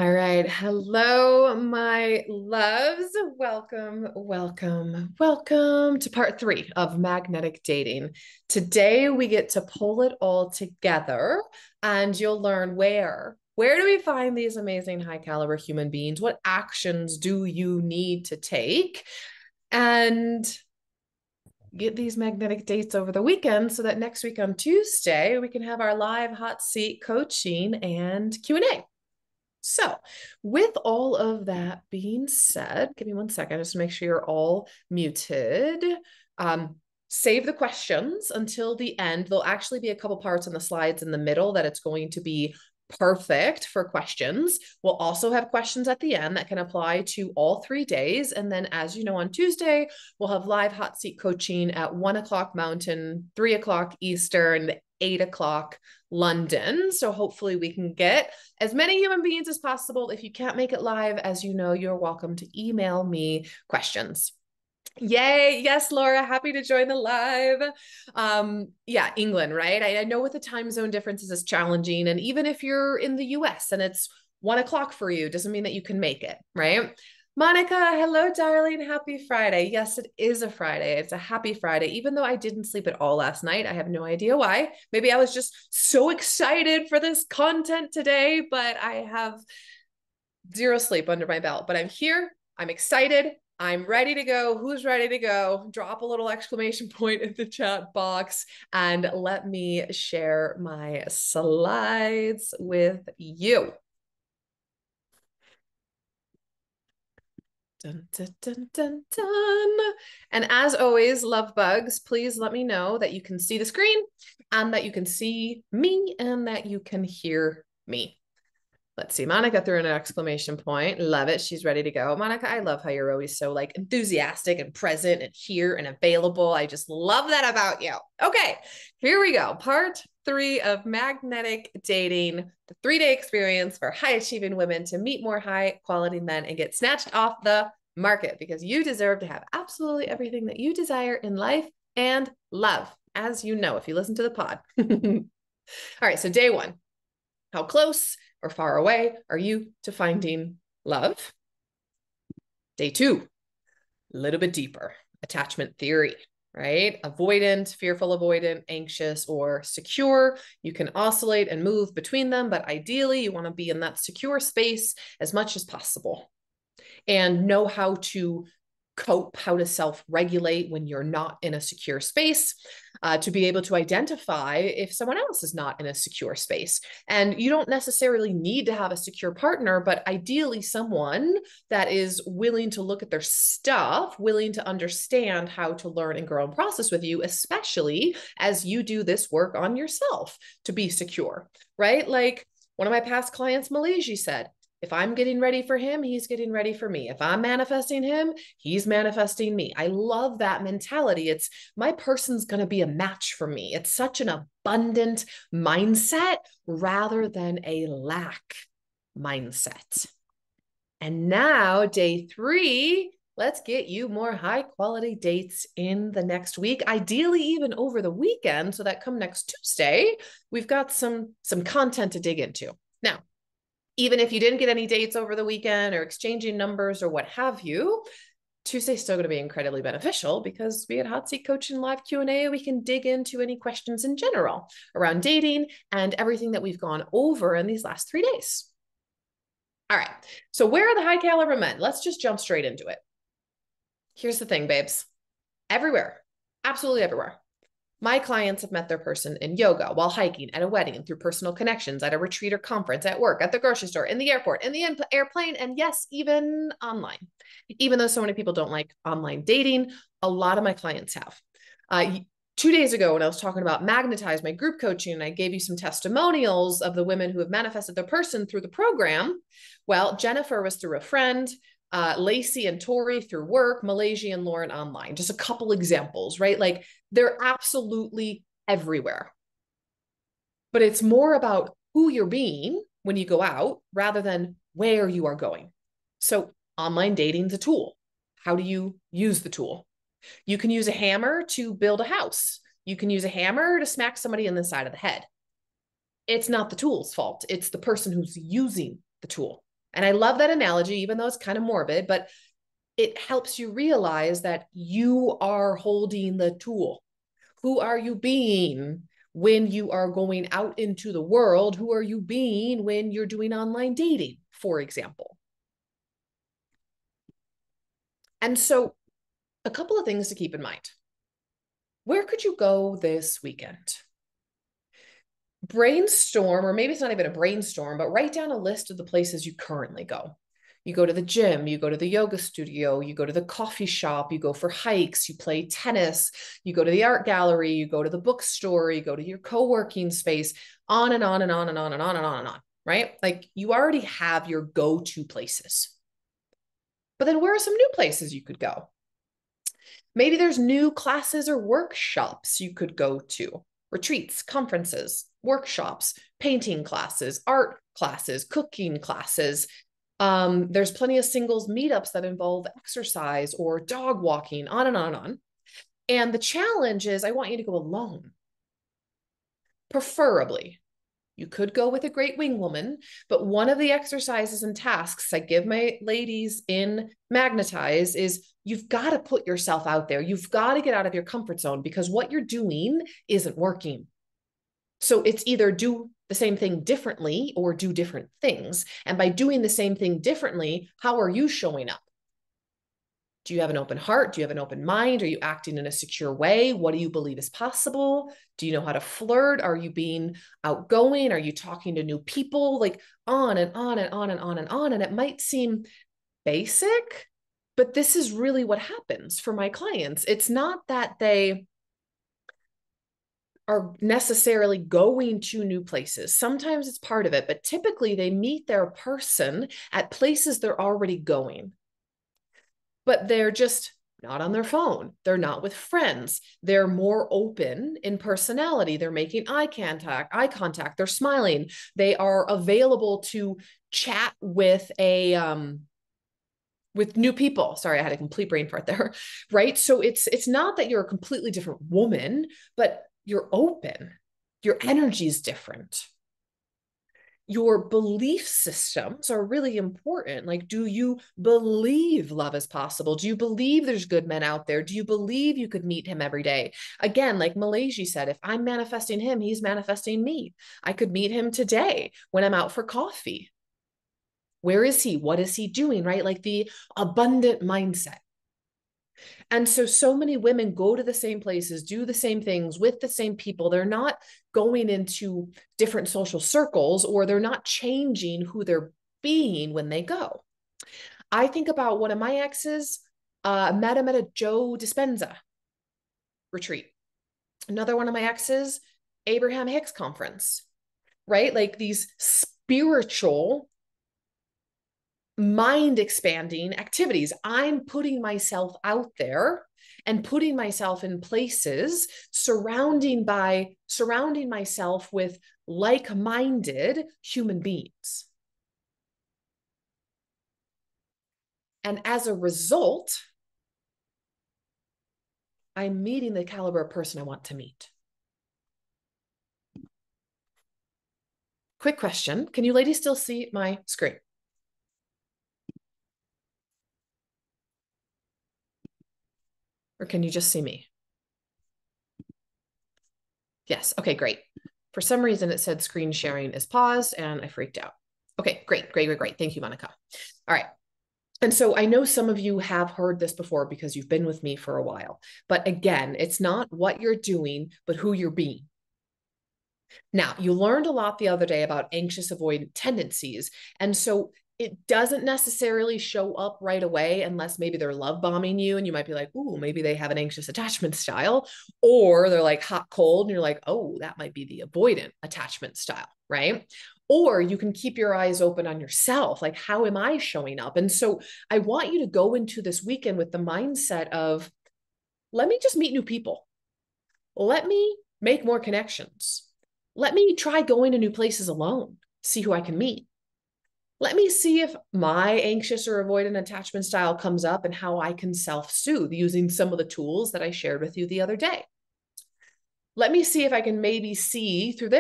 All right. Hello, my loves. Welcome, welcome, welcome to part three of magnetic dating. Today, we get to pull it all together and you'll learn where do we find these amazing high caliber human beings? What actions do you need to take? And get these magnetic dates over the weekend so that next week on Tuesday, we can have our live hot seat coaching and Q&A. So, with all of that being said, give me 1 second just to make sure you're all muted. Save the questions until the end. There'll actually be a couple parts in the slides in the middle that it's going to be perfect for questions. We'll also have questions at the end that can apply to all 3 days. And then, as you know, on Tuesday, we'll have live hot seat coaching at 1 o'clock Mountain, 3 o'clock Eastern, 8 o'clock London. So hopefully we can get as many human beings as possible. If you can't make it live, as you know, you're welcome to email me questions. Yay. Yes, Laura, happy to join the live. Yeah, England, right? I know with the time zone differences is challenging. And even if you're in the US and it's 1 o'clock for you, doesn't mean that you can make it, right? Monica, hello, darling. Happy Friday. Yes, it is a Friday. It's a happy Friday. Even though I didn't sleep at all last night, I have no idea why. Maybe I was just so excited for this content today, but I have zero sleep under my belt. But I'm here. I'm excited. I'm ready to go. Who's ready to go? Drop a little exclamation point in the chat box and let me share my slides with you. Dun, dun, dun, dun, dun. And as always, love bugs, please let me know that you can see the screen and that you can see me and that you can hear me. Let's see. Monica threw in an exclamation point. Love it. She's ready to go. Monica, I love how you're always so like enthusiastic and present and here and available. I just love that about you. Okay, here we go. Part three of magnetic dating, the 3-day experience for high achieving women to meet more high quality men and get snatched off the market because you deserve to have absolutely everything that you desire in life and love, as you know, if you listen to the pod. All right. So day one, how close or far away are you to finding love? Day two, a little bit deeper, attachment theory, right? Avoidant, fearful avoidant, anxious, or secure. You can oscillate and move between them, but ideally you want to be in that secure space as much as possible and know how to cope, how to self-regulate when you're not in a secure space, to be able to identify if someone else is not in a secure space. And you don't necessarily need to have a secure partner, but ideally someone that is willing to look at their stuff, willing to understand how to learn and grow and process with you, especially as you do this work on yourself to be secure, right? Like one of my past clients, Malaysia, said, if I'm getting ready for him, he's getting ready for me. If I'm manifesting him, he's manifesting me. I love that mentality. It's my person's going to be a match for me. It's such an abundant mindset rather than a lack mindset. And now, day three, let's get you more high quality dates in the next week, ideally even over the weekend, so that come next Tuesday, we've got some content to dig into. Now, even if you didn't get any dates over the weekend or exchanging numbers or what have you, Tuesday's still going to be incredibly beneficial because we had hot seat coaching live Q&A. We can dig into any questions in general around dating and everything that we've gone over in these last 3 days. All right. So where are the high caliber men? Let's just jump straight into it. Here's the thing, babes. Everywhere, absolutely everywhere. My clients have met their person in yoga, while hiking, at a wedding, through personal connections, at a retreat or conference, at work, at the grocery store, in the airport, in the airplane, and yes, even online. Even though so many people don't like online dating, a lot of my clients have. 2 days ago, when I was talking about Magnetize, my group coaching, and I gave you some testimonials of the women who have manifested their person through the program. Well, Jennifer was through a friend, Lacey and Tori through work, Malaysia and Lauren online. Just a couple examples, right? Like they're absolutely everywhere. But it's more about who you're being when you go out rather than where you are going. So online dating is a tool. How do you use the tool? You can use a hammer to build a house. You can use a hammer to smack somebody in the side of the head. It's not the tool's fault. It's the person who's using the tool. And I love that analogy, even though it's kind of morbid, but it helps you realize that you are holding the tool. Who are you being when you are going out into the world? Who are you being when you're doing online dating, for example? And so, a couple of things to keep in mind. Where could you go this weekend? Brainstorm, or maybe it's not even a brainstorm, but write down a list of the places you currently go. You go to the gym, you go to the yoga studio, you go to the coffee shop, you go for hikes, you play tennis, you go to the art gallery, you go to the bookstore, you go to your co-working space, on and on and on and on and on and on and on, right? Like you already have your go-to places. But then where are some new places you could go? Maybe there's new classes or workshops you could go to, retreats, conferences, workshops, painting classes, art classes, cooking classes. There's plenty of singles meetups that involve exercise or dog walking, on and on and on. And the challenge is I want you to go alone, preferably. You could go with a great wing woman, but one of the exercises and tasks I give my ladies in Magnetize is you've got to put yourself out there. You've got to get out of your comfort zone because what you're doing isn't working. So it's either do the same thing differently or do different things. And by doing the same thing differently, how are you showing up? Do you have an open heart? Do you have an open mind? Are you acting in a secure way? What do you believe is possible? Do you know how to flirt? Are you being outgoing? Are you talking to new people? Like on and on and on and on and on. And it might seem basic, but this is really what happens for my clients. It's not that they are necessarily going to new places. Sometimes it's part of it, but typically they meet their person at places they're already going. But they're just not on their phone. They're not with friends. They're more open in personality. They're making eye contact. They're smiling. They are available to chat with with new people. Sorry, I had a complete brain fart there, right? So it's not that you're a completely different woman, but you're open. Your energy is different. Your belief systems are really important. Like, do you believe love is possible? Do you believe there's good men out there? Do you believe you could meet him every day? Again, like Malaysia said, if I'm manifesting him, he's manifesting me. I could meet him today when I'm out for coffee. Where is he? What is he doing? Right? Like the abundant mindset. And so many women go to the same places, do the same things with the same people. They're not going into different social circles or they're not changing who they're being when they go. I think about one of my exes, met him at a Joe Dispenza retreat. Another one of my exes, Abraham Hicks conference, right? Like these spiritual mind expanding activities. I'm putting myself out there and putting myself in places, surrounding myself with like-minded human beings. And as a result, I'm meeting the caliber of person I want to meet. Quick question. Can you ladies still see my screen? Or can you just see me? Yes. Okay, great. For some reason, it said screen sharing is paused and I freaked out. Okay, great. Thank you, Monica. All right. And so I know some of you have heard this before because you've been with me for a while. But again, it's not what you're doing, but who you're being. Now, you learned a lot the other day about anxious avoidant tendencies. And so it doesn't necessarily show up right away unless maybe they're love bombing you and you might be like, ooh, maybe they have an anxious attachment style, or they're like hot, cold, and you're like, oh, that might be the avoidant attachment style, right? Or you can keep your eyes open on yourself. Like, how am I showing up? And so I want you to go into this weekend with the mindset of, let me just meet new people. Let me make more connections. Let me try going to new places alone, see who I can meet. Let me see if my anxious or avoidant attachment style comes up and how I can self-soothe using some of the tools that I shared with you the other day. Let me see if I can maybe see through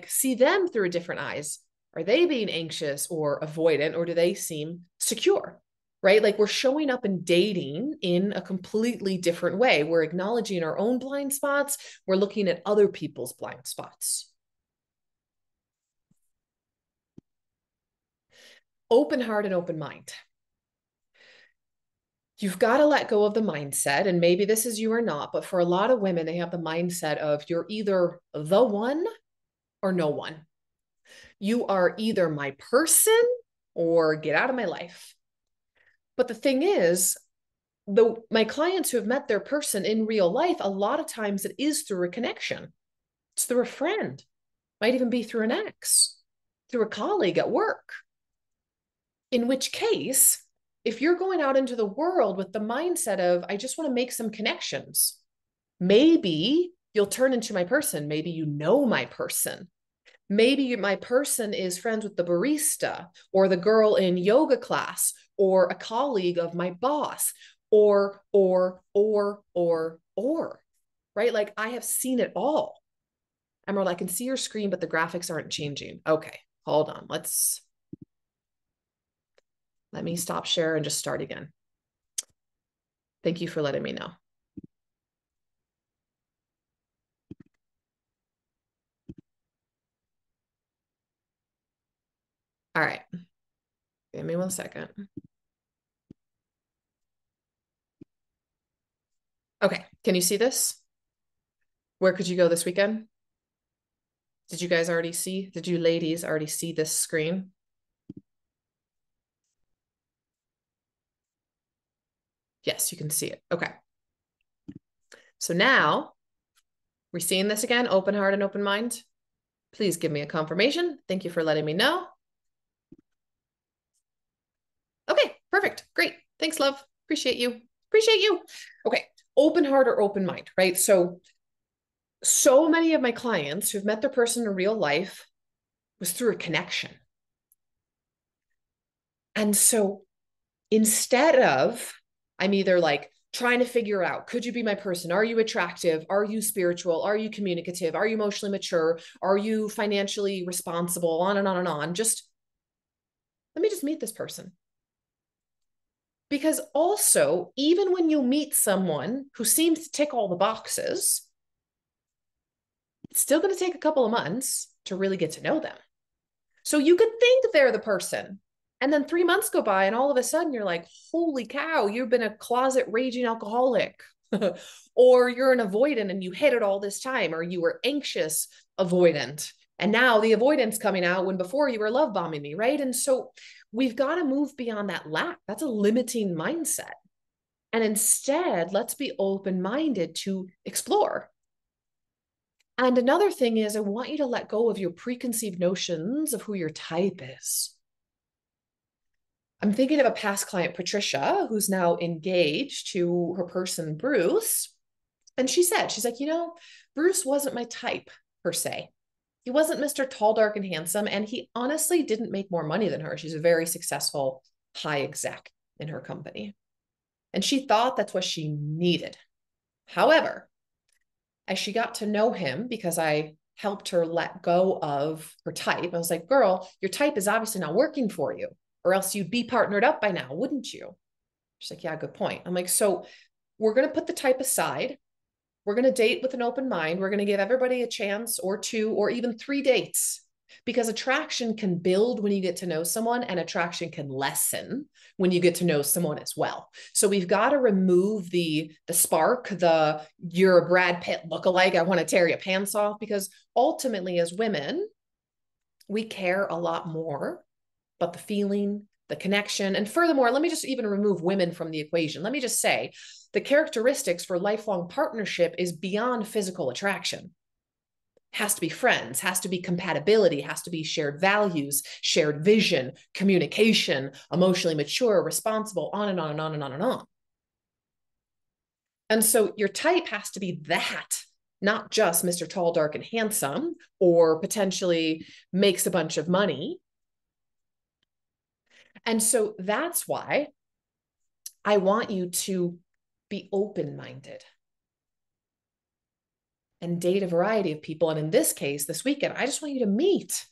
see them through different eyes. Are they being anxious or avoidant, or do they seem secure? Right? Like we're showing up and dating in a completely different way. We're acknowledging our own blind spots. We're looking at other people's blind spots. Open heart and open mind. You've got to let go of the mindset, and maybe this is you or not, but for a lot of women, they have the mindset of you're either the one or no one. You are either my person or get out of my life. But the thing is, my clients who have met their person in real life, a lot of times it is through a connection. It's through a friend, might even be through an ex, through a colleague at work. In which case, if you're going out into the world with the mindset of, I just want to make some connections, maybe you'll turn into my person. Maybe you know my person. Maybe my person is friends with the barista or the girl in yoga class or a colleague of my boss or, right? Like I have seen it all. Emerald, I can see your screen, but the graphics aren't changing. Okay, hold on. Let me stop share and just start again. Thank you for letting me know. All right. Give me 1 second. Okay. Can you see this? Where could you go this weekend? Did you guys already see? Did you ladies already see this screen? Yes, you can see it. Okay. So now we're seeing this again, open heart and open mind. Please give me a confirmation. Thank you for letting me know. Okay, perfect. Great. Thanks, love. Appreciate you. Appreciate you. Okay. Open heart or open mind, right? So many of my clients who've met their person in real life was through a connection. And so instead of, I'm either like trying to figure out, could you be my person? Are you attractive? Are you spiritual? Are you communicative? Are you emotionally mature? Are you financially responsible? On and on and on. Just let me just meet this person. Because also, even when you meet someone who seems to tick all the boxes, it's still going to take a couple of months to really get to know them. So you could think they're the person. And then 3 months go by, and all of a sudden you're like, holy cow, you've been a closet raging alcoholic. Or you're an avoidant and you hid it all this time, or you were anxious avoidant. And now the avoidance coming out when before you were love bombing me, right? And so we've got to move beyond that lack. That's a limiting mindset. And instead, let's be open-minded to explore. And another thing is, I want you to let go of your preconceived notions of who your type is. I'm thinking of a past client, Patricia, who's now engaged to her person, Bruce. And she's like, Bruce wasn't my type per se. He wasn't Mr. Tall, dark, and handsome. And he honestly didn't make more money than her. She's a very successful high exec in her company. And she thought that's what she needed. However, as she got to know him, because I helped her let go of her type, I was like, girl, your type is obviously not working for you, or else you'd be partnered up by now, wouldn't you? She's like, yeah, good point. I'm like, so we're going to put the type aside. We're going to date with an open mind. We're going to give everybody a chance or 2 or even 3 dates, because attraction can build when you get to know someone, and attraction can lessen when you get to know someone as well. So we've got to remove the spark, you're a Brad Pitt lookalike, I want to tear your pants off, because ultimately as women, we care a lot more about the feeling, the connection. And furthermore, let me just even remove women from the equation. Let me just say the characteristics for lifelong partnership is beyond physical attraction. Has to be friends, has to be compatibility, has to be shared values, shared vision, communication, emotionally mature, responsible, on and on and on and on and on. And so your type has to be that, not just Mr. Tall, dark, and handsome, or potentially makes a bunch of money. And so that's why I want you to be open-minded and date a variety of people. And in this case, this weekend, I just want you to meet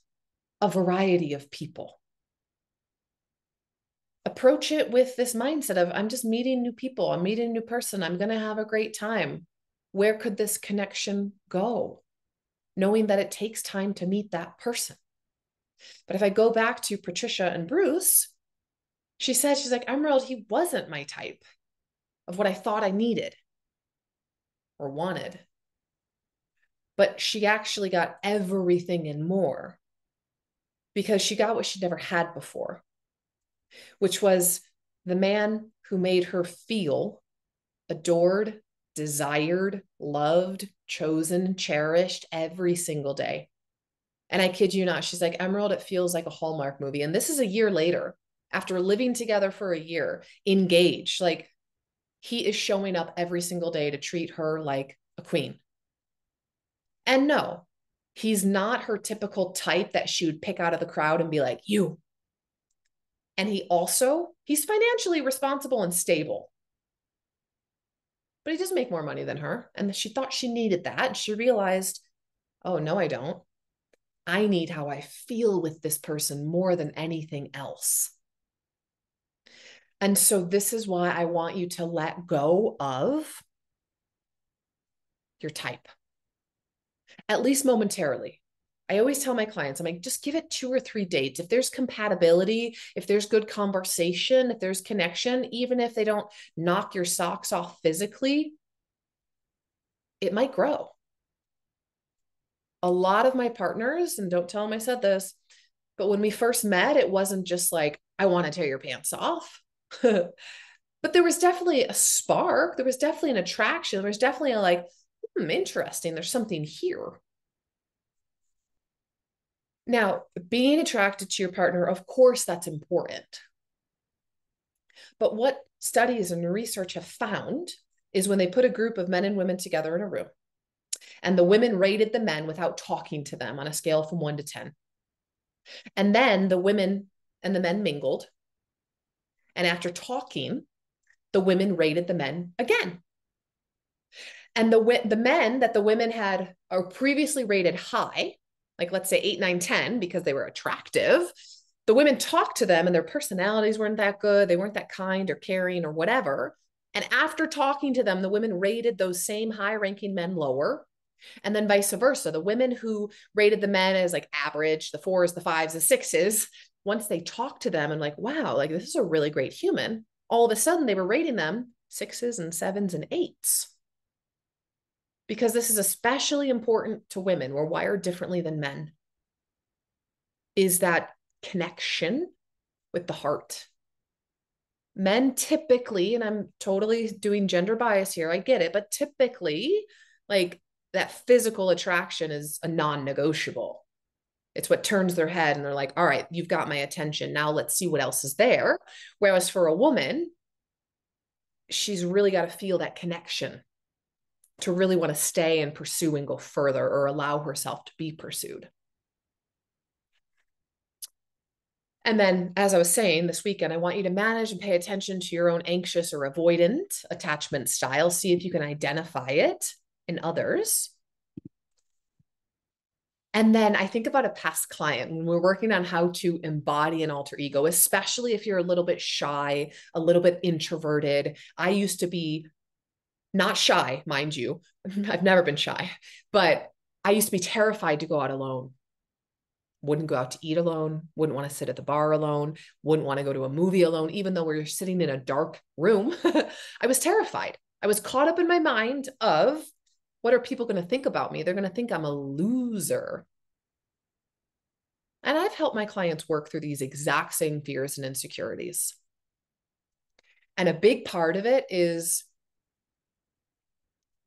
a variety of people. Approach it with this mindset of, I'm just meeting new people. I'm meeting a new person. I'm going to have a great time. Where could this connection go? Knowing that it takes time to meet that person. But if I go back to Patricia and Bruce, she's like, Emyrald, he wasn't my type of what I thought I needed or wanted. But she actually got everything and more because she got what she'd never had before, which was the man who made her feel adored, desired, loved, chosen, cherished every single day. And I kid you not, she's like, Emyrald, it feels like a Hallmark movie. And this is a year later, after living together for a year, engaged. Like, he is showing up every single day to treat her like a queen. And no, he's not her typical type that she would pick out of the crowd and be like, you. And he's financially responsible and stable. But he does make more money than her. And she thought she needed that. And she realized, oh, no, I don't. I need how I feel with this person more than anything else. And so this is why I want you to let go of your type, at least momentarily. I always tell my clients, I'm like, just give it 2 or 3 dates. If there's compatibility, if there's good conversation, if there's connection, even if they don't knock your socks off physically, it might grow. A lot of my partners, and don't tell them I said this, but when we first met, it wasn't just like, I want to tear your pants off. But there was definitely a spark. There was definitely an attraction. There was definitely a like, interesting. There's something here. Now, being attracted to your partner, of course, that's important. But what studies and research have found is when they put a group of men and women together in a room, and the women rated the men without talking to them on a scale from 1 to 10. And then the women and the men mingled. And after talking, the women rated the men again. And the men that the women had or previously rated high, like let's say 8, 9, 10, because they were attractive, the women talked to them and their personalities weren't that good. They weren't that kind or caring or whatever. And after talking to them, the women rated those same high-ranking men lower. And then vice versa. The women who rated the men as like average, the 4s, the 5s, the 6s, once they talked to them and like, wow, like this is a really great human, all of a sudden they were rating them 6s and 7s and 8s. Because this is especially important to women. We're wired differently than men. Is that connection with the heart. Men typically, and I'm totally doing gender bias here, I get it, but typically, like that physical attraction is a non-negotiable. It's what turns their head and they're like, all right, you've got my attention. Now let's see what else is there. Whereas for a woman, she's really got to feel that connection to really want to stay and pursue and go further or allow herself to be pursued. And then, as I was saying this weekend, I want you to manage and pay attention to your own anxious or avoidant attachment style. See if you can identify it in others. And then I think about a past client when we're working on how to embody an alter ego, especially if you're a little bit shy, a little bit introverted. I used to be not shy, mind you. I've never been shy, but I used to be terrified to go out alone. Wouldn't go out to eat alone, wouldn't want to sit at the bar alone, wouldn't want to go to a movie alone, even though we were sitting in a dark room. I was terrified. I was caught up in my mind of, what are people going to think about me? They're going to think I'm a loser. And I've helped my clients work through these exact same fears and insecurities. And a big part of it is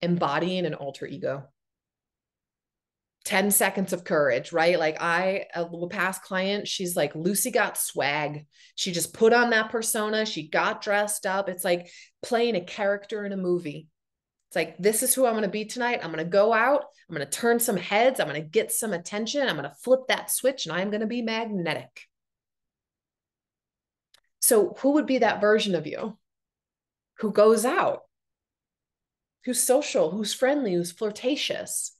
embodying an alter ego. 10 seconds of courage, right? Like a past client, she's like, Lucy got swag. She just put on that persona. She got dressed up. It's like playing a character in a movie. It's like, this is who I'm going to be tonight. I'm going to go out. I'm going to turn some heads. I'm going to get some attention. I'm going to flip that switch and I'm going to be magnetic. So who would be that version of you who goes out, who's social, who's friendly, who's flirtatious?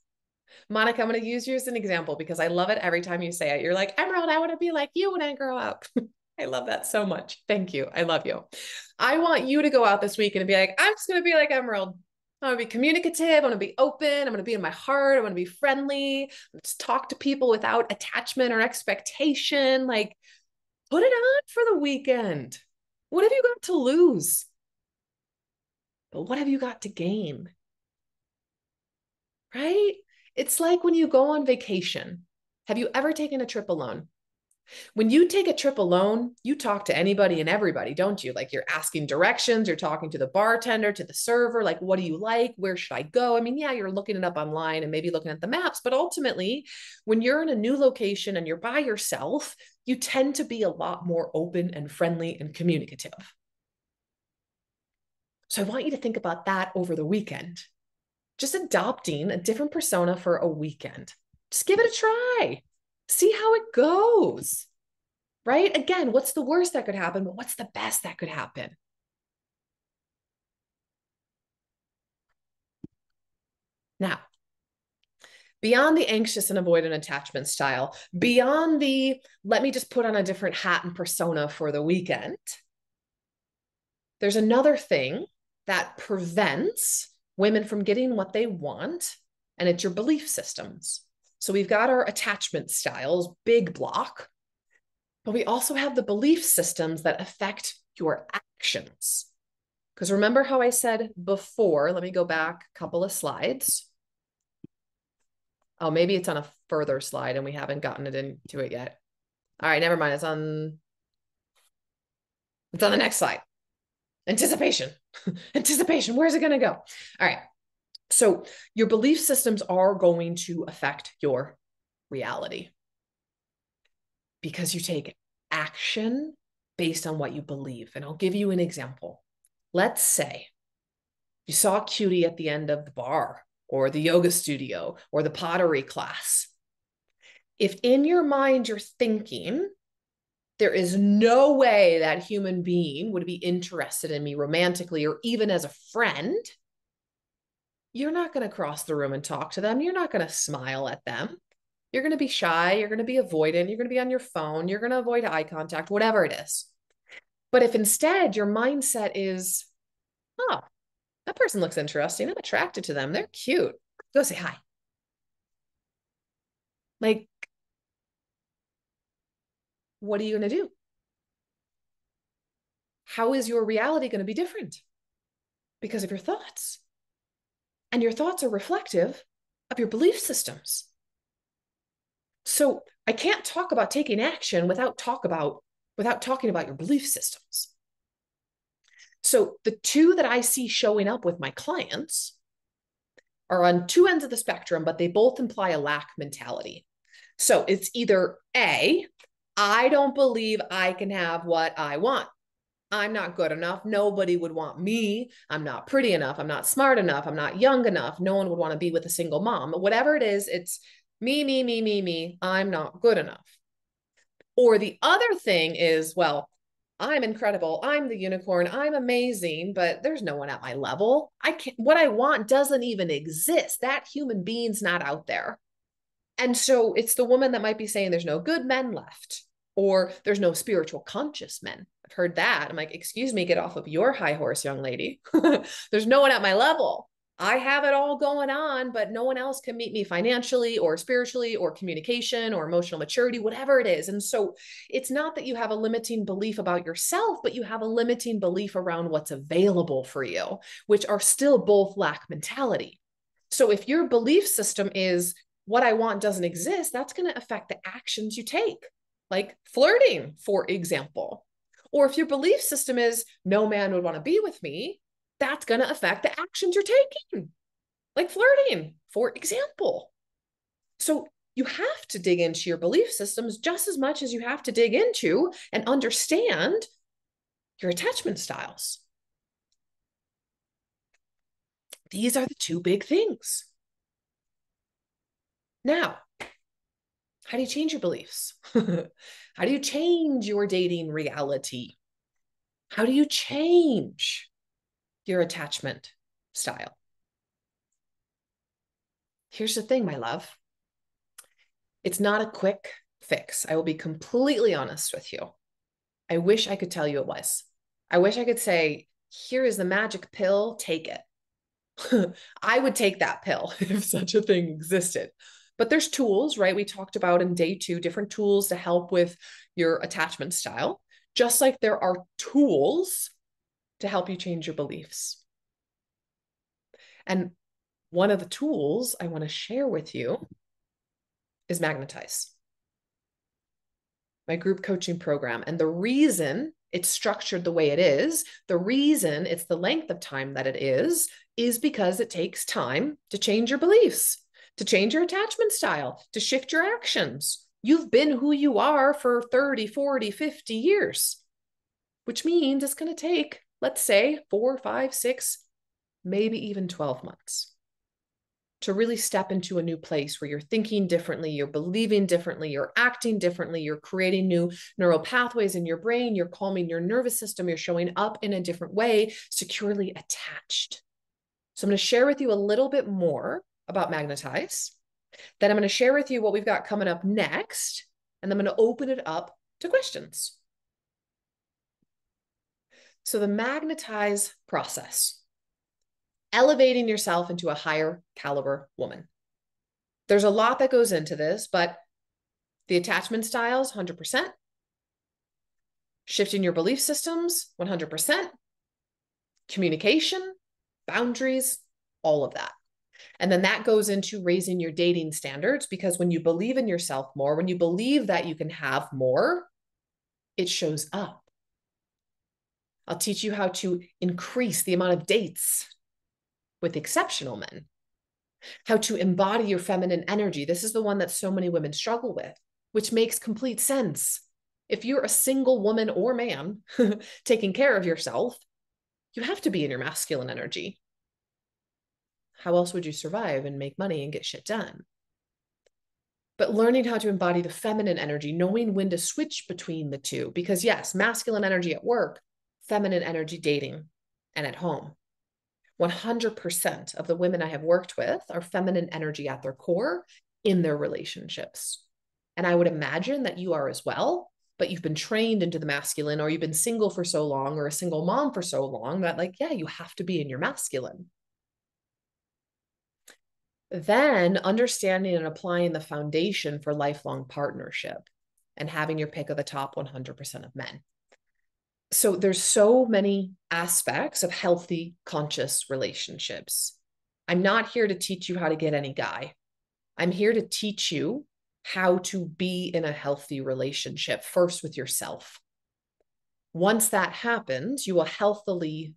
Monica, I'm going to use you as an example because I love it every time you say it. You're like, Emerald, I want to be like you when I grow up. I love that so much. Thank you. I love you. I want you to go out this weekend and be like, I'm just going to be like Emerald. I'm going to be communicative. I'm going to be open. I'm going to be in my heart. I'm going to be friendly. Just talk to people without attachment or expectation. Like, put it on for the weekend. What have you got to lose? But what have you got to gain? Right? It's like when you go on vacation. Have you ever taken a trip alone? When you take a trip alone, you talk to anybody and everybody, don't you? Like you're asking directions, you're talking to the bartender, to the server, like, what do you like? Where should I go? I mean, yeah, you're looking it up online and maybe looking at the maps, but ultimately, when you're in a new location and you're by yourself, you tend to be a lot more open and friendly and communicative. So I want you to think about that over the weekend. Just adopting a different persona for a weekend. Just give it a try. See how it goes. Right? Again, what's the worst that could happen, but what's the best that could happen? Now, beyond the anxious and avoidant attachment style, beyond the let me just put on a different hat and persona for the weekend, there's another thing that prevents women from getting what they want, and it's your belief systems. So we've got our attachment styles, big block, but we also have the belief systems that affect your actions. Because remember how I said before, let me go back a couple of slides. Oh, maybe it's on a further slide and we haven't gotten it into it yet. All right, never mind. It's on the next slide. Anticipation. Anticipation. Where's it going to go? All right. So your belief systems are going to affect your reality because you take action based on what you believe. And I'll give you an example. Let's say you saw a cutie at the end of the bar or the yoga studio or the pottery class. If in your mind you're thinking, there is no way that human being would be interested in me romantically or even as a friend, you're not going to cross the room and talk to them. You're not going to smile at them. You're going to be shy. You're going to be avoidant. You're going to be on your phone. You're going to avoid eye contact, whatever it is. But if instead your mindset is, oh, that person looks interesting. I'm attracted to them. They're cute. Go say hi. Like, what are you going to do? How is your reality going to be different? Because of your thoughts. And your thoughts are reflective of your belief systems. So I can't talk about taking action without talking about your belief systems. So the two that I see showing up with my clients are on two ends of the spectrum, but they both imply a lack mentality. So it's either A, I don't believe I can have what I want. I'm not good enough. Nobody would want me. I'm not pretty enough. I'm not smart enough. I'm not young enough. No one would want to be with a single mom. Whatever it is, it's me, me, me, me, me. I'm not good enough. Or the other thing is, well, I'm incredible. I'm the unicorn. I'm amazing, but there's no one at my level. I can't, what I want doesn't even exist. That human being's not out there. And so it's the woman that might be saying there's no good men left, or there's no spiritual conscious men. I've heard that. I'm like, excuse me, get off of your high horse, young lady. There's no one at my level. I have it all going on, but no one else can meet me financially or spiritually or communication or emotional maturity, whatever it is. And so it's not that you have a limiting belief about yourself, but you have a limiting belief around what's available for you, which are still both lack mentality. So if your belief system is what I want doesn't exist, that's going to affect the actions you take, like flirting, for example. Or if your belief system is no man would want to be with me, that's going to affect the actions you're taking, like flirting, for example. So you have to dig into your belief systems just as much as you have to dig into and understand your attachment styles. These are the two big things. Now, how do you change your beliefs? How do you change your dating reality? How do you change your attachment style? Here's the thing, my love. It's not a quick fix. I will be completely honest with you. I wish I could tell you it was. I wish I could say, here is the magic pill, take it. I would take that pill if such a thing existed. But there's tools, right? We talked about in day 2, different tools to help with your attachment style, just like there are tools to help you change your beliefs. And one of the tools I want to share with you is Magnetize, my group coaching program. And the reason it's structured the way it is, the reason it's the length of time that it is because it takes time to change your beliefs, to change your attachment style, to shift your actions. You've been who you are for 30, 40, 50 years, which means it's going to take, let's say, 4, 5, 6, maybe even 12 months to really step into a new place where you're thinking differently, you're believing differently, you're acting differently, you're creating new neural pathways in your brain, you're calming your nervous system, you're showing up in a different way, securely attached. So I'm going to share with you a little bit more about Magnetize. Then I'm going to share with you what we've got coming up next, and I'm going to open it up to questions. So the Magnetize process. Elevating yourself into a higher caliber woman. There's a lot that goes into this, but the attachment styles, 100%. Shifting your belief systems, 100%. Communication, boundaries, all of that. And then that goes into raising your dating standards, because when you believe in yourself more, when you believe that you can have more, it shows up. I'll teach you how to increase the amount of dates with exceptional men, how to embody your feminine energy. This is the one that so many women struggle with, which makes complete sense. If you're a single woman or man taking care of yourself, you have to be in your masculine energy. How else would you survive and make money and get shit done? But learning how to embody the feminine energy, knowing when to switch between the two, because yes, masculine energy at work, feminine energy dating and at home. 100% of the women I have worked with are feminine energy at their core in their relationships. And I would imagine that you are as well, but you've been trained into the masculine, or you've been single for so long, or a single mom for so long that, like, yeah, you have to be in your masculine. Then understanding and applying the foundation for lifelong partnership and having your pick of the top 100% of men. So there's so many aspects of healthy, conscious relationships. I'm not here to teach you how to get any guy. I'm here to teach you how to be in a healthy relationship, first with yourself. Once that happens, you will healthily,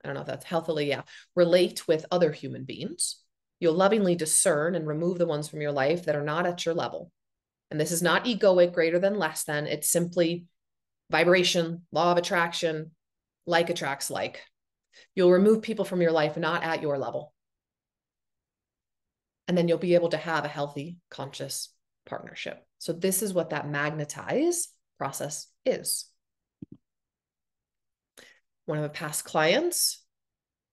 I don't know if that's healthily, yeah, relate with other human beings. You'll lovingly discern and remove the ones from your life that are not at your level. And this is not egoic, greater than, less than. It's simply vibration, law of attraction, like attracts like. You'll remove people from your life not at your level. And then you'll be able to have a healthy, conscious partnership. So this is what that Magnetize process is. One of the past clients,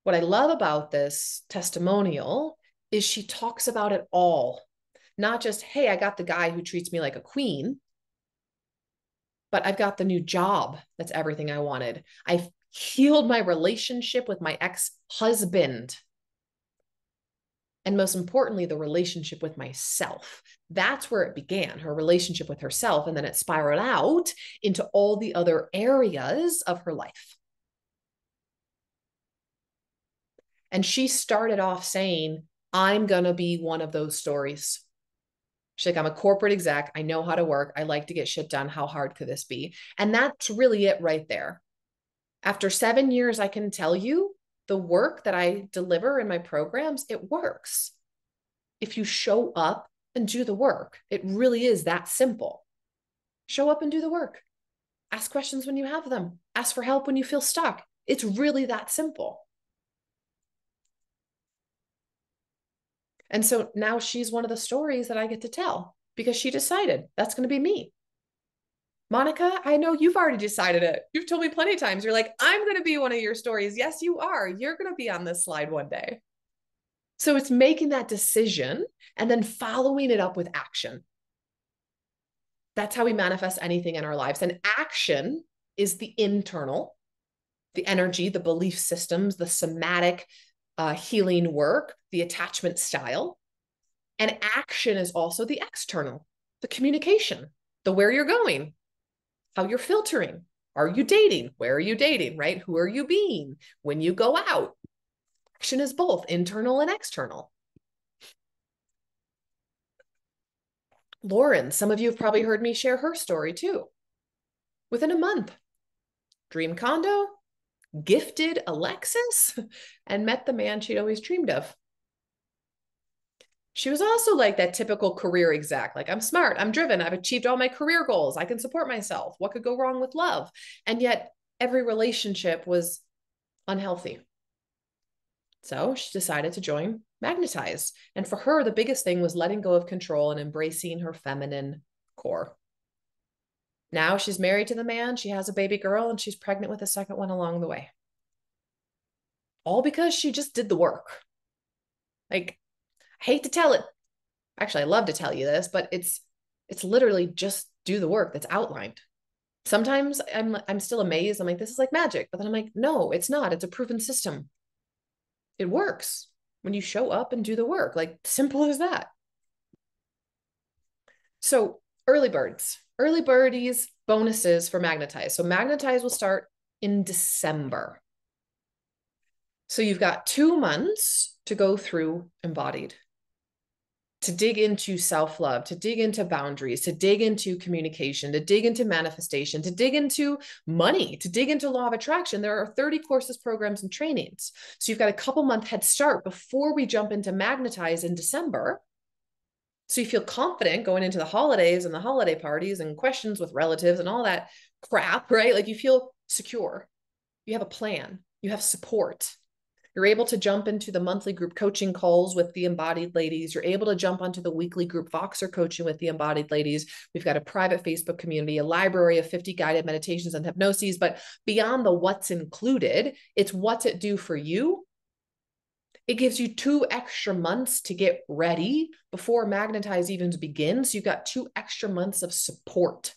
what I love about this testimonial is she talks about it all. Not just, hey, I got the guy who treats me like a queen, but I've got the new job. That's everything I wanted. I've healed my relationship with my ex-husband. And most importantly, the relationship with myself. That's where it began, her relationship with herself. And then it spiraled out into all the other areas of her life. And she started off saying, I'm going to be one of those stories. She's like, I'm a corporate exec. I know how to work. I like to get shit done. How hard could this be? And that's really it right there. After 7 years, I can tell you the work that I deliver in my programs, it works. If you show up and do the work, it really is that simple. Show up and do the work. Ask questions when you have them. Ask for help when you feel stuck. It's really that simple. And so now she's one of the stories that I get to tell because she decided that's going to be me. Monica, I know you've already decided it. You've told me plenty of times. You're like, I'm going to be one of your stories. Yes, you are. You're going to be on this slide one day. So it's making that decision and then following it up with action. That's how we manifest anything in our lives. And action is the internal, the energy, the belief systems, the somatic healing work, the attachment style. And action is also the external, the communication, the where you're going, how you're filtering. Are you dating? Where are you dating, right? Who are you being when you go out? Action is both internal and external. Lauren, some of you have probably heard me share her story too. Within a month, dream condo, gifted Alexis, and met the man she'd always dreamed of. She was also like that typical career exec. Like, I'm smart, I'm driven, I've achieved all my career goals, I can support myself. What could go wrong with love? And yet every relationship was unhealthy. So she decided to join Magnetize. And for her, the biggest thing was letting go of control and embracing her feminine core. Now she's married to the man, she has a baby girl, and she's pregnant with a second one along the way. All because she just did the work. Like, I hate to tell it. Actually, I love to tell you this, but it's literally just do the work that's outlined. Sometimes I'm still amazed. I'm like, this is like magic. But then I'm like, no, it's not. It's a proven system. It works when you show up and do the work. Like, simple as that. So early birdies, bonuses for Magnetize. So Magnetize will start in December. So you've got 2 months to go through embodied, to dig into self-love, to dig into boundaries, to dig into communication, to dig into manifestation, to dig into money, to dig into law of attraction. There are 30 courses, programs, and trainings. So you've got a couple month head start before we jump into Magnetize in December. So you feel confident going into the holidays and the holiday parties and questions with relatives and all that crap, right? Like, you feel secure. You have a plan. You have support. You're able to jump into the monthly group coaching calls with the embodied ladies. You're able to jump onto the weekly group Voxer coaching with the embodied ladies. We've got a private Facebook community, a library of 50 guided meditations and hypnoses. But beyond the what's included, it's what's it do for you. It gives you 2 extra months to get ready before Magnetize even begins. You've got 2 extra months of support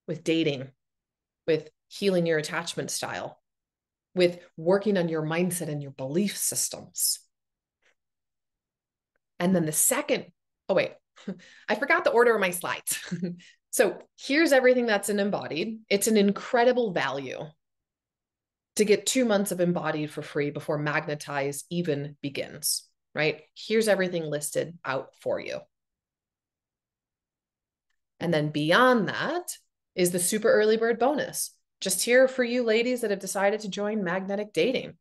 with dating, with healing your attachment style, with working on your mindset and your belief systems. And then the second, oh wait, I forgot the order of my slides. So here's everything that's in embodied. It's an incredible value to get 2 months of embodied for free before Magnetize even begins, right? Here's everything listed out for you. And then beyond that is the super early bird bonus, just here for you ladies that have decided to join magnetic dating.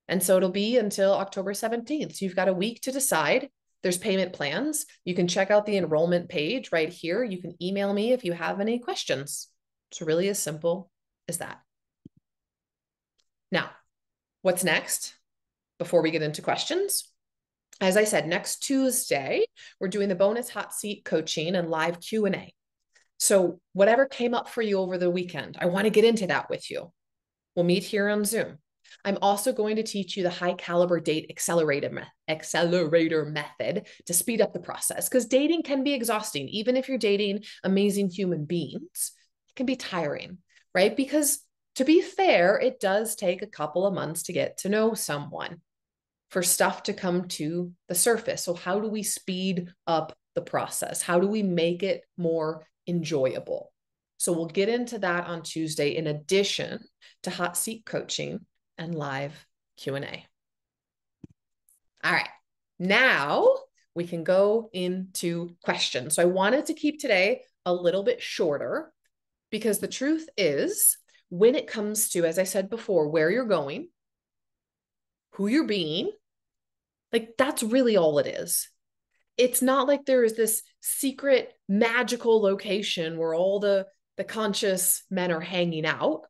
And so it'll be until October 17th. So you've got a week to decide. There's payment plans. You can check out the enrollment page right here. You can email me if you have any questions. It's really as simple as that. Now, what's next before we get into questions? As I said, next Tuesday, we're doing the bonus hot seat coaching and live Q&A. So whatever came up for you over the weekend, I want to get into that with you. We'll meet here on Zoom. I'm also going to teach you the high caliber date accelerator method to speed up the process, because dating can be exhausting. Even if you're dating amazing human beings, it can be tiring, right? Because to be fair, it does take a couple of months to get to know someone, for stuff to come to the surface. So how do we speed up the process? How do we make it more enjoyable? So we'll get into that on Tuesday, in addition to hot seat coaching and live Q&A. All right, now we can go into questions. So I wanted to keep today a little bit shorter, because the truth is, when it comes to, as I said before, where you're going, who you're being, like, that's really all it is. It's not like there is this secret magical location where all the conscious men are hanging out,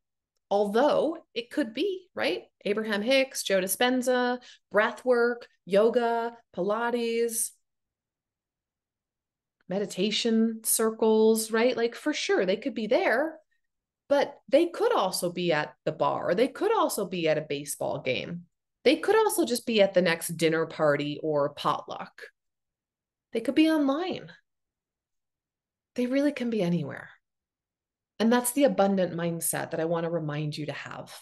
although it could be, right? Abraham Hicks, Joe Dispenza, breath work, yoga, Pilates, meditation circles, right? Like, for sure, they could be there, but they could also be at the bar. They could also be at a baseball game. They could also just be at the next dinner party or potluck. They could be online. They really can be anywhere. And that's the abundant mindset that I want to remind you to have.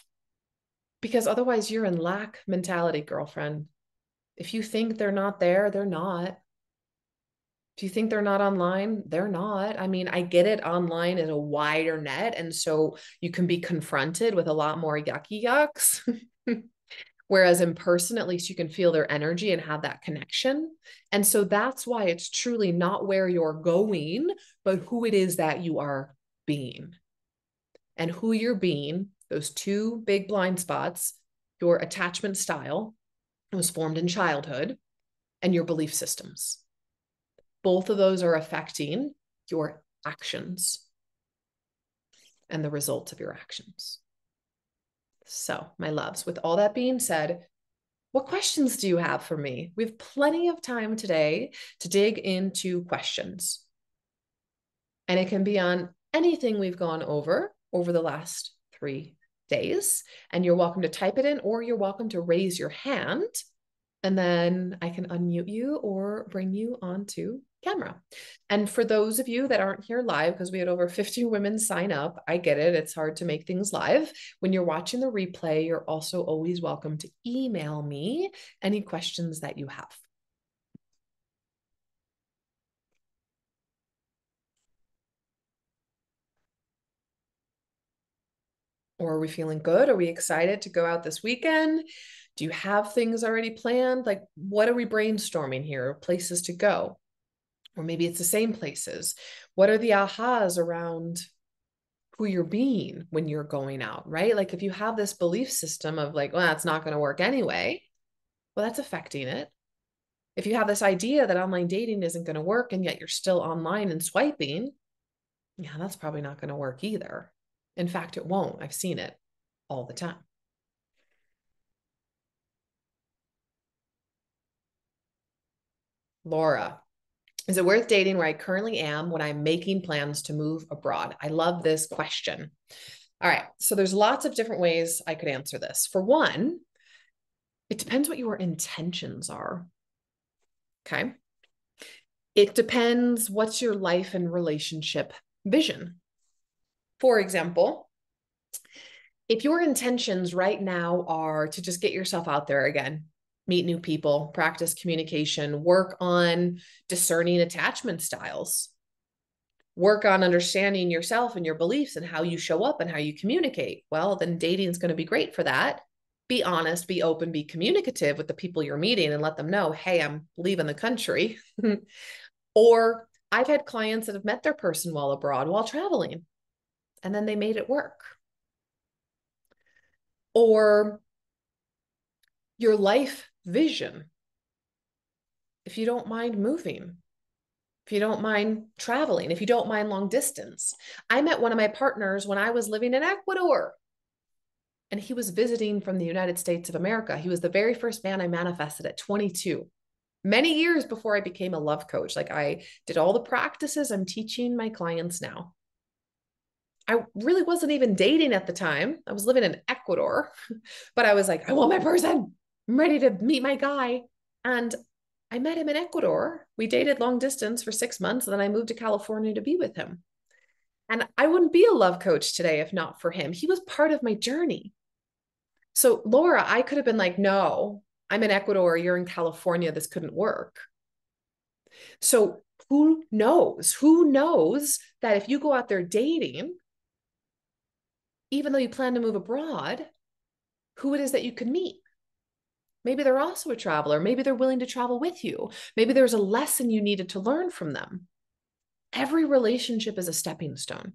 Because otherwise, you're in lack mentality, girlfriend. If you think they're not there, they're not. If you think they're not online, they're not. I mean, I get it. Online is a wider net. And so you can be confronted with a lot more yucky yucks. Whereas in person, at least you can feel their energy and have that connection. And so that's why it's truly not where you're going, but who it is that you are being. And who you're being, those two big blind spots, your attachment style, it was formed in childhood, and your belief systems. Both of those are affecting your actions and the results of your actions. So, my loves, with all that being said, what questions do you have for me? We have plenty of time today to dig into questions. And it can be on anything we've gone over the last 3 days. And you're welcome to type it in, or you're welcome to raise your hand, and then I can unmute you or bring you onto camera. And for those of you that aren't here live, because we had over 50 women sign up, I get it. It's hard to make things live. When you're watching the replay, you're also always welcome to email me any questions that you have. Or are we feeling good? Are we excited to go out this weekend? Do you have things already planned? Like, what are we brainstorming here? Places to go? Or maybe it's the same places. What are the ahas around who you're being when you're going out, right? Like if you have this belief system of like, well, that's not going to work anyway, well, that's affecting it. If you have this idea that online dating isn't going to work and yet you're still online and swiping, yeah, that's probably not going to work either. In fact, it won't. I've seen it all the time. Laura, is it worth dating where I currently am when I'm making plans to move abroad? I love this question. All right. So there's lots of different ways I could answer this. For one, it depends what your intentions are. Okay. It depends what's your life and relationship vision. For example, if your intentions right now are to just get yourself out there again, meet new people, practice communication, work on discerning attachment styles, work on understanding yourself and your beliefs and how you show up and how you communicate, well, then dating is going to be great for that. Be honest, be open, be communicative with the people you're meeting and let them know, hey, I'm leaving the country. Or I've had clients that have met their person while abroad while traveling, and then they made it work. Or your life vision. If you don't mind moving, if you don't mind traveling, if you don't mind long distance. I met one of my partners when I was living in Ecuador, and he was visiting from the United States of America. He was the very first man I manifested at 22, many years before I became a love coach. Like I did all the practices I'm teaching my clients now. I really wasn't even dating at the time. I was living in Ecuador, but I was like, I want my person. I'm ready to meet my guy. And I met him in Ecuador. We dated long distance for 6 months. And then I moved to California to be with him. And I wouldn't be a love coach today if not for him. He was part of my journey. So, Laura, I could have been like, no, I'm in Ecuador. You're in California. This couldn't work. So, who knows? Who knows that if you go out there dating, even though you plan to move abroad, who it is that you could meet? Maybe they're also a traveler. Maybe they're willing to travel with you. Maybe there's a lesson you needed to learn from them. Every relationship is a stepping stone.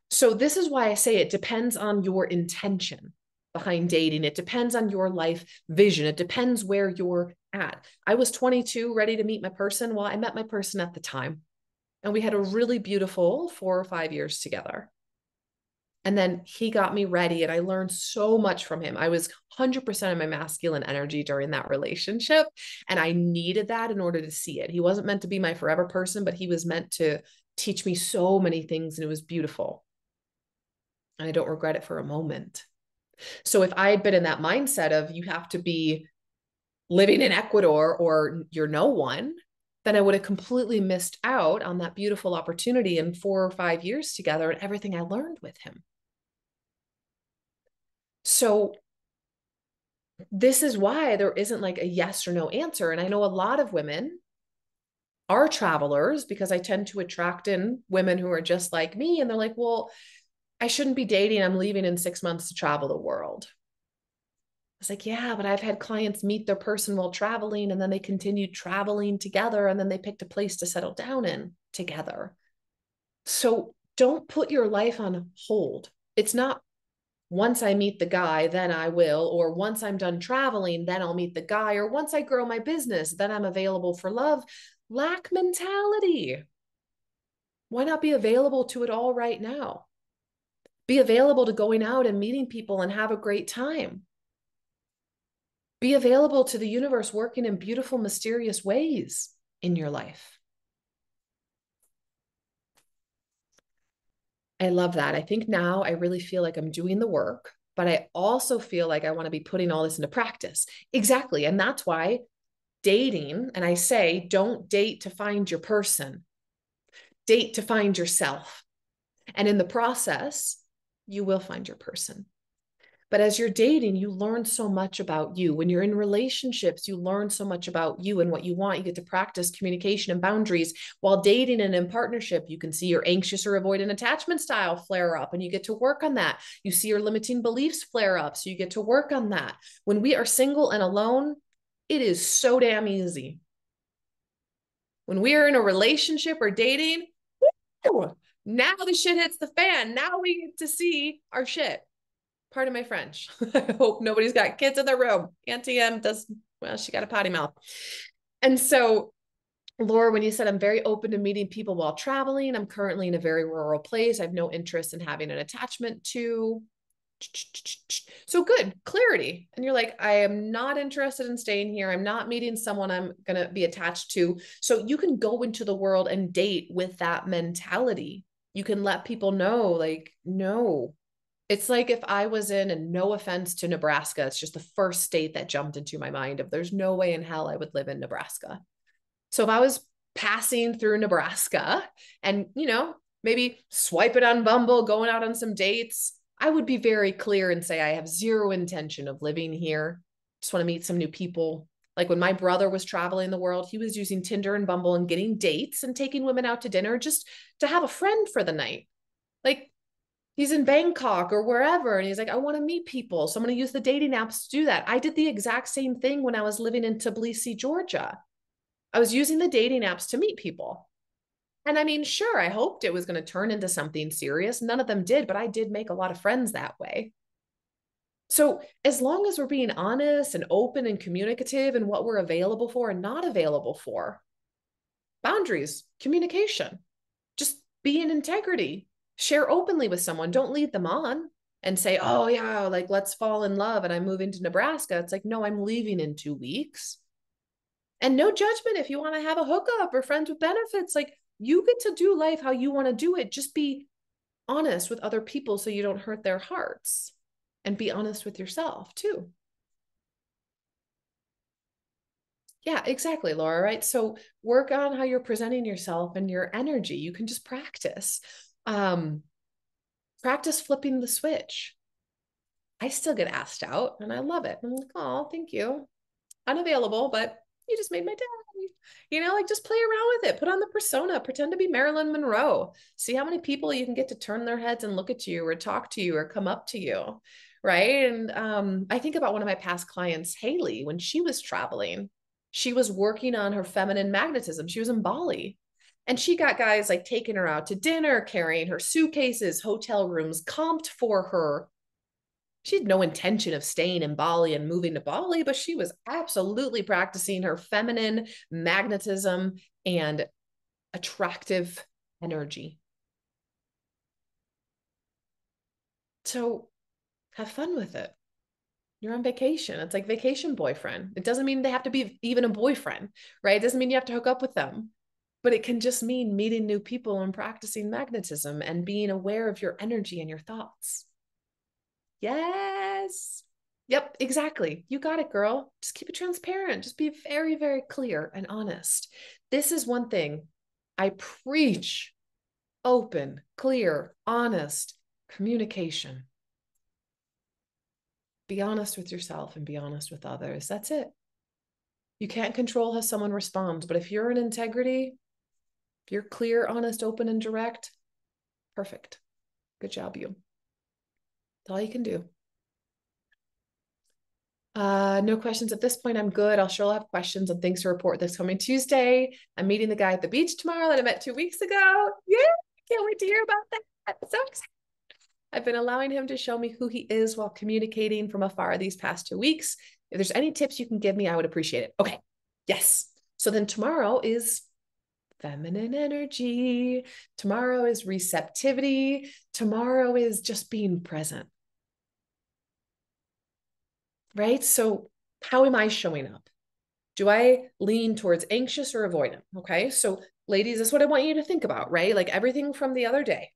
So this is why I say it depends on your intention behind dating. It depends on your life vision. It depends where you're at. I was 22, ready to meet my person. Well, I met my person at the time, and we had a really beautiful 4 or 5 years together. And then he got me ready, and I learned so much from him. I was 100% of my masculine energy during that relationship, and I needed that in order to see it. He wasn't meant to be my forever person, but he was meant to teach me so many things, and it was beautiful. And I don't regret it for a moment. So if I had been in that mindset of you have to be living in Ecuador or you're no one, then I would have completely missed out on that beautiful opportunity in 4 or 5 years together and everything I learned with him. So this is why there isn't like a yes or no answer. And I know a lot of women are travelers because I tend to attract in women who are just like me. And they're like, well, I shouldn't be dating. I'm leaving in 6 months to travel the world. It's like, yeah, but I've had clients meet their person while traveling and then they continued traveling together and then they picked a place to settle down in together. So don't put your life on hold. It's not once I meet the guy, then I will, or once I'm done traveling, then I'll meet the guy, or once I grow my business, then I'm available for love. Lack mentality. Why not be available to it all right now? Be available to going out and meeting people and have a great time. Be available to the universe working in beautiful, mysterious ways in your life. I love that. I think now I really feel like I'm doing the work, but I also feel like I want to be putting all this into practice. Exactly. And that's why dating, and I say, don't date to find your person, date to find yourself. And in the process, you will find your person. But as you're dating, you learn so much about you. When you're in relationships, you learn so much about you and what you want. You get to practice communication and boundaries. While dating and in partnership, you can see your anxious or avoidant attachment style flare up and you get to work on that. You see your limiting beliefs flare up, so you get to work on that. When we are single and alone, it is so damn easy. When we are in a relationship or dating, now the shit hits the fan. Now we get to see our shit. Pardon my French. I hope nobody's got kids in their room. Auntie M does, well, she got a potty mouth. And so, Laura, when you said I'm very open to meeting people while traveling, I'm currently in a very rural place. I have no interest in having an attachment to. So good, clarity. And you're like, I am not interested in staying here. I'm not meeting someone I'm going to be attached to. So you can go into the world and date with that mentality. You can let people know, like, no, it's like if I was in, and no offense to Nebraska, it's just the first state that jumped into my mind of there's no way in hell I would live in Nebraska. So if I was passing through Nebraska and, maybe swipe it on Bumble, going out on some dates, I would be very clear and say, I have zero intention of living here. Just want to meet some new people. Like when my brother was traveling the world, he was using Tinder and Bumble and getting dates and taking women out to dinner just to have a friend for the night. Like he's in Bangkok or wherever. And he's like, I want to meet people. So I'm going to use the dating apps to do that. I did the exact same thing when I was living in Tbilisi, Georgia. I was using the dating apps to meet people. And I mean, sure, I hoped it was going to turn into something serious. None of them did, but I did make a lot of friends that way. So as long as we're being honest and open and communicative in what we're available for and not available for, boundaries, communication, just be in integrity, share openly with someone. Don't lead them on and say, oh, yeah, like let's fall in love and I'm moving to Nebraska. It's like, no, I'm leaving in 2 weeks. And no judgment if you want to have a hookup or friends with benefits. Like you get to do life how you want to do it. Just be honest with other people so you don't hurt their hearts, and be honest with yourself too. Yeah, exactly, Laura, right? So work on how you're presenting yourself and your energy. You can just practice. Um, Practice flipping the switch. I still get asked out and I love it. I'm like, oh, thank you. Unavailable, but you just made my day. Like just play around with it. Put on the persona, pretend to be Marilyn Monroe. See how many people you can get to turn their heads and look at you or talk to you or come up to you. Right. And I think about one of my past clients, Haley, when she was traveling, she was working on her feminine magnetism. She was in Bali. And she got guys like taking her out to dinner, carrying her suitcases, hotel rooms, comped for her. She had no intention of staying in Bali and moving to Bali, but she was absolutely practicing her feminine magnetism and attractive energy. So have fun with it. You're on vacation. It's like vacation boyfriend. It doesn't mean they have to be even a boyfriend, right? It doesn't mean you have to hook up with them, but it can just mean meeting new people and practicing magnetism and being aware of your energy and your thoughts. Yes. Yep, exactly. You got it, girl. Just keep it transparent. Just be very, very clear and honest. This is one thing I preach: open, clear, honest communication. Be honest with yourself and be honest with others. That's it. You can't control how someone responds, but if you're in integrity, if you're clear, honest, open, and direct, perfect. Good job, you. That's all you can do. No questions at this point. I'm good. I'll sure have questions and things to report this coming Tuesday. I'm meeting the guy at the beach tomorrow that I met 2 weeks ago. Yeah, can't wait to hear about that. So excited. I've been allowing him to show me who he is while communicating from afar these past 2 weeks. If there's any tips you can give me, I would appreciate it. Okay. Yes. So then tomorrow is feminine energy. Tomorrow is receptivity. Tomorrow is just being present. Right? So how am I showing up? Do I lean towards anxious or avoidant? Okay. So ladies, that's what I want you to think about, right? Like everything from the other day,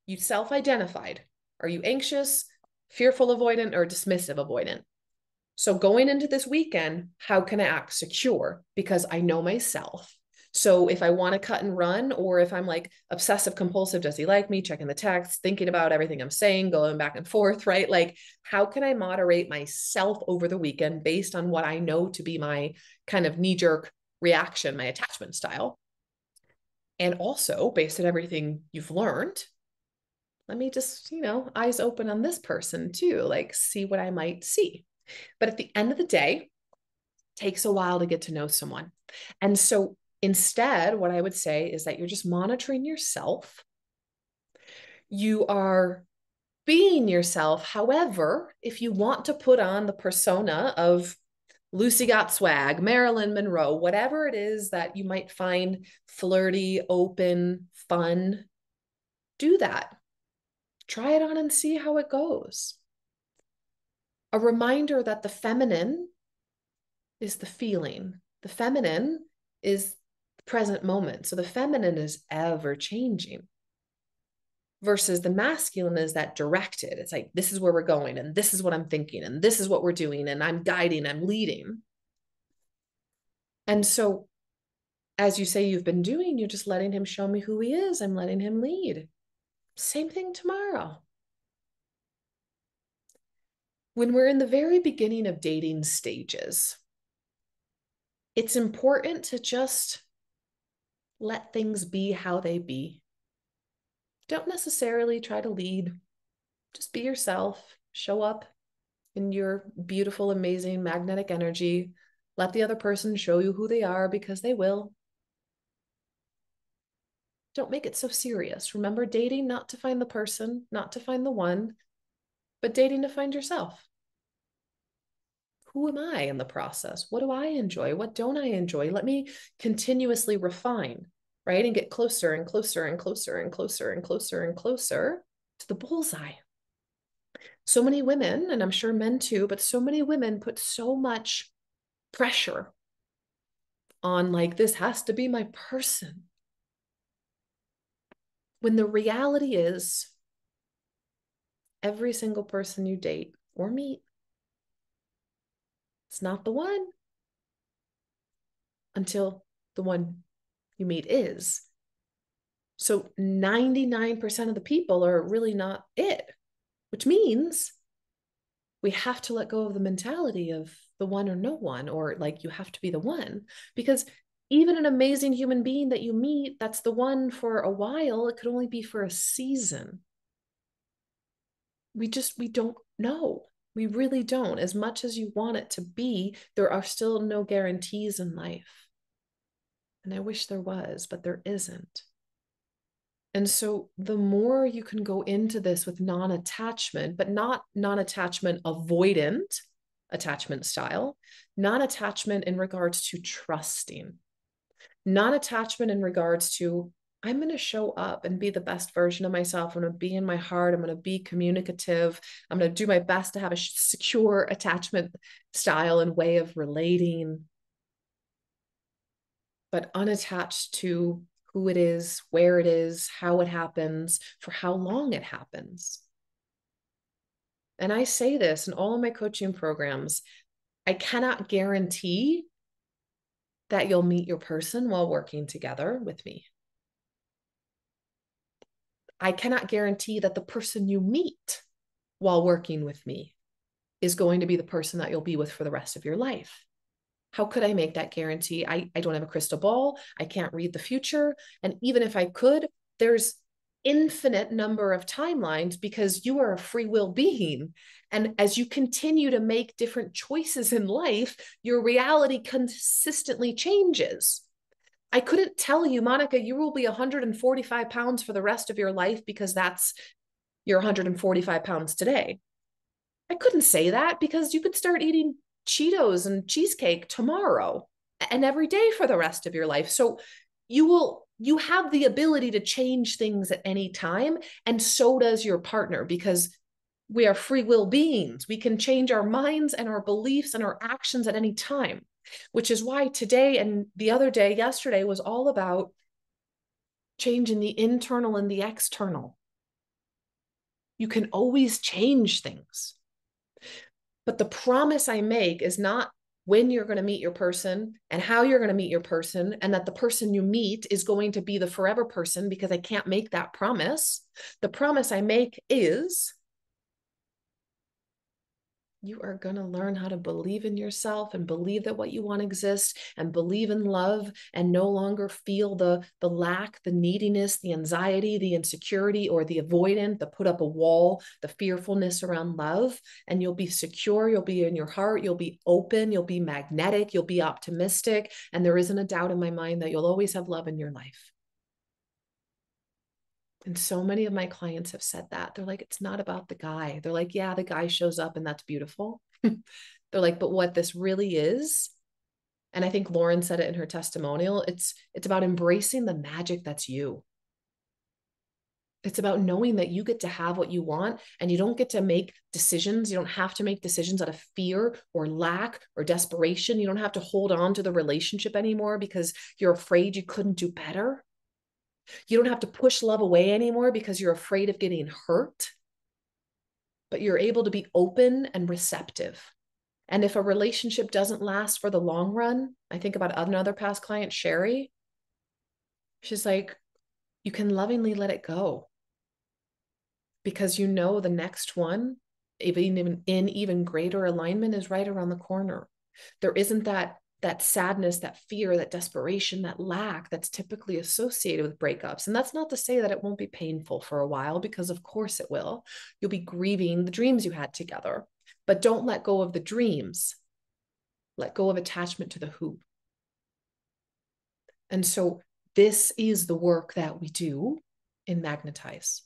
you self-identified. Are you anxious, fearful avoidant, or dismissive avoidant? So going into this weekend, how can I act secure? Because I know myself. So if I want to cut and run, or if I'm like obsessive compulsive, does he like me? Checking the text, thinking about everything I'm saying, going back and forth, right? Like, how can I moderate myself over the weekend based on what I know to be my kind of knee-jerk reaction, my attachment style? And also based on everything you've learned, let me just, eyes open on this person too, like see what I might see. But at the end of the day, it takes a while to get to know someone. And so instead, what I would say is that you're just monitoring yourself. You are being yourself. However, if you want to put on the persona of Lucy Got Swag, Marilyn Monroe, whatever it is that you might find flirty, open, fun, do that. Try it on and see how it goes. A reminder that the feminine is the feeling. The feminine is the present moment. So the feminine is ever changing versus the masculine is that directed. It's like, this is where we're going and this is what I'm thinking and this is what we're doing and I'm guiding, I'm leading. And so as you say you've been doing, you're just letting him show me who he is. I'm letting him lead. Same thing tomorrow. When we're in the very beginning of dating stages, it's important to just let things be how they be. Don't necessarily try to lead. Just be yourself. Show up in your beautiful, amazing magnetic energy. Let the other person show you who they are because they will. Don't make it so serious. Remember, dating not to find the person, not to find the one, but dating to find yourself. Who am I in the process? What do I enjoy? What don't I enjoy? Let me continuously refine, right? And get closer and closer and closer and closer and closer and closer to the bullseye. So many women, and I'm sure men too, but so many women put so much pressure on like, this has to be my person. When the reality is, every single person you date or meet, it's not the one until the one you meet is. So 99% of the people are really not it, which means we have to let go of the mentality of the one or no one, or like you have to be the one. Because even an amazing human being that you meet, that's the one for a while, it could only be for a season. We don't know. We really don't. As much as you want it to be, there are still no guarantees in life. And I wish there was, but there isn't. And so the more you can go into this with non-attachment, but not non-attachment avoidant attachment style, non-attachment in regards to trusting, non-attachment in regards to, I'm going to show up and be the best version of myself. I'm going to be in my heart. I'm going to be communicative. I'm going to do my best to have a secure attachment style and way of relating, but unattached to who it is, where it is, how it happens, for how long it happens. And I say this in all of my coaching programs, I cannot guarantee that you'll meet your person while working together with me. I cannot guarantee that the person you meet while working with me is going to be the person that you'll be with for the rest of your life. How could I make that guarantee? I don't have a crystal ball. I can't read the future. And even if I could, there's infinite number of timelines because you are a free will being. And as you continue to make different choices in life, your reality consistently changes. I couldn't tell you, Monica, you will be 145 pounds for the rest of your life because that's your 145 pounds today. I couldn't say that because you could start eating Cheetos and cheesecake tomorrow and every day for the rest of your life. So you have the ability to change things at any time, and so does your partner, because we are free will beings. We can change our minds and our beliefs and our actions at any time, which is why today and the other day, yesterday, was all about changing the internal and the external. You can always change things. But the promise I make is not when you're going to meet your person and how you're going to meet your person, and that the person you meet is going to be the forever person, because I can't make that promise. The promise I make is you are going to learn how to believe in yourself and believe that what you want exists, and believe in love, and no longer feel the lack, the neediness, the anxiety, the insecurity, or the avoidant, the put up a wall, the fearfulness around love. And you'll be secure. You'll be in your heart. You'll be open. You'll be magnetic. You'll be optimistic. And there isn't a doubt in my mind that you'll always have love in your life. And so many of my clients have said that. They're like, it's not about the guy. They're like, yeah, the guy shows up and that's beautiful. They're like, but what this really is, and I think Lauren said it in her testimonial, it's about embracing the magic that's you. It's about knowing that you get to have what you want, and you don't get to make decisions. You don't have to make decisions out of fear or lack or desperation. You don't have to hold on to the relationship anymore because you're afraid you couldn't do better. You don't have to push love away anymore because you're afraid of getting hurt, but you're able to be open and receptive. And if a relationship doesn't last for the long run, I think about another past client, Sherry. She's like, you can lovingly let it go, because you know the next one, even in even greater alignment, is right around the corner. There isn't that sadness, that fear, that desperation, that lack that's typically associated with breakups. And that's not to say that it won't be painful for a while, because of course it will. You'll be grieving the dreams you had together, but don't let go of the dreams. Let go of attachment to the who. And so this is the work that we do in Magnetize.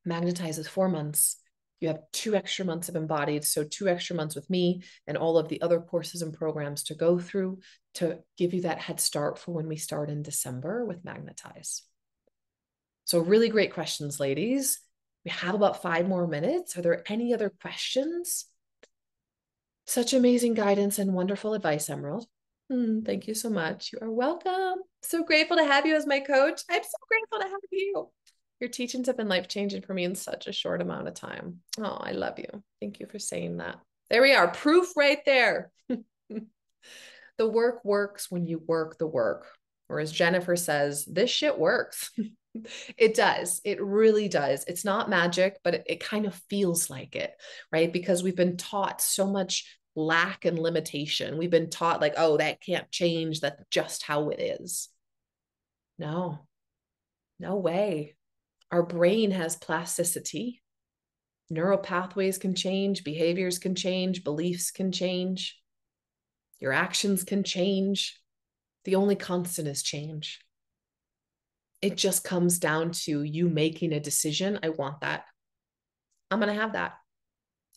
Magnetize is 4 months. You have 2 extra months of embodied, so 2 extra months with me and all of the other courses and programs to go through to give you that head start for when we start in December with Magnetize. So really great questions, ladies. We have about 5 more minutes. Are there any other questions? Such amazing guidance and wonderful advice, Emerald. Thank you so much. You are welcome. So grateful to have you as my coach. I'm so grateful to have you. Your teachings have been life-changing for me in such a short amount of time. Oh, I love you. Thank you for saying that. There we are. Proof right there. The work works when you work the work. Or as Jennifer says, this shit works. It does. It really does. It's not magic, but it kind of feels like it, right? Because we've been taught so much lack and limitation. We've been taught like, oh, that can't change. That's just how it is. No, no way. Our brain has plasticity. Neural pathways can change, behaviors can change, beliefs can change, your actions can change. The only constant is change. It just comes down to you making a decision. I want that. I'm going to have that.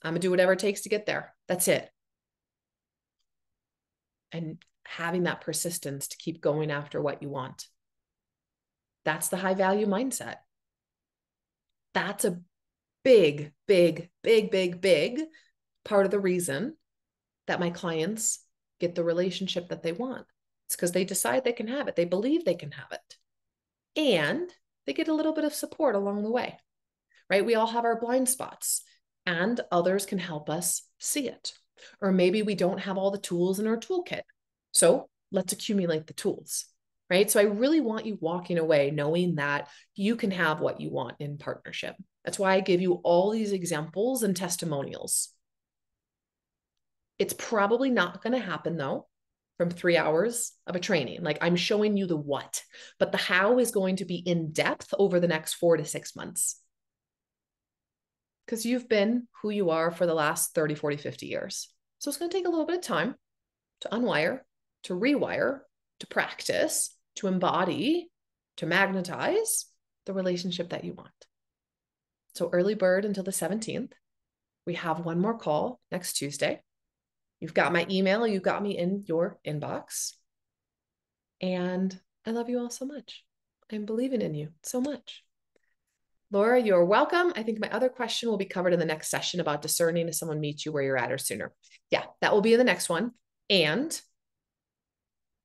I'm going to do whatever it takes to get there. That's it. And having that persistence to keep going after what you want. That's the high value mindset. That's a big, big, big, big, big part of the reason that my clients get the relationship that they want. It's because they decide they can have it. They believe they can have it. And they get a little bit of support along the way, right? We all have our blind spots. and others can help us see it. Or maybe we don't have all the tools in our toolkit. So let's accumulate the tools, right? So I really want you walking away knowing that you can have what you want in partnership. That's why I give you all these examples and testimonials. It's probably not going to happen though from 3 hours of a training. Like I'm showing you the what, but the how is going to be in depth over the next 4 to 6 months. Because you've been who you are for the last 30, 40, 50 years. So it's going to take a little bit of time to unwire, to rewire, to practice, to embody, to magnetize the relationship that you want. So early bird until the 17th. We have one more call next Tuesday. You've got my email. You've got me in your inbox. And I love you all so much. I'm believing in you so much. Laura, you're welcome. I think my other question will be covered in the next session about discerning if someone meets you where you're at or sooner. Yeah, that will be in the next one. And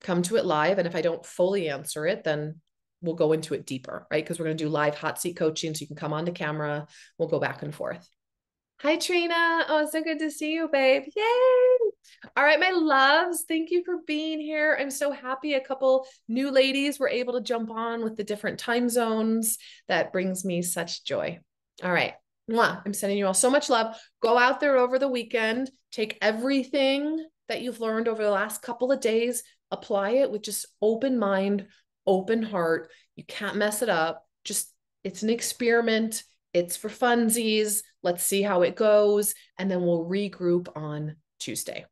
come to it live. And if I don't fully answer it, then we'll go into it deeper, right? Because we're going to do live hot seat coaching. So you can come onto camera. We'll go back and forth. Hi, Trina. Oh, so good to see you, babe. Yay. All right, my loves. Thank you for being here. I'm so happy a couple new ladies were able to jump on with the different time zones. That brings me such joy. All right. Mwah. I'm sending you all so much love. Go out there over the weekend. Take everything that you've learned over the last couple of days. Apply it with just open mind, open heart. You can't mess it up. Just, it's an experiment. It's for funsies. Let's see how it goes. And then we'll regroup on Tuesday.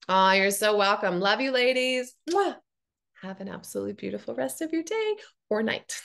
Oh, you're so welcome. Love you, ladies. Mwah. Have an absolutely beautiful rest of your day or night.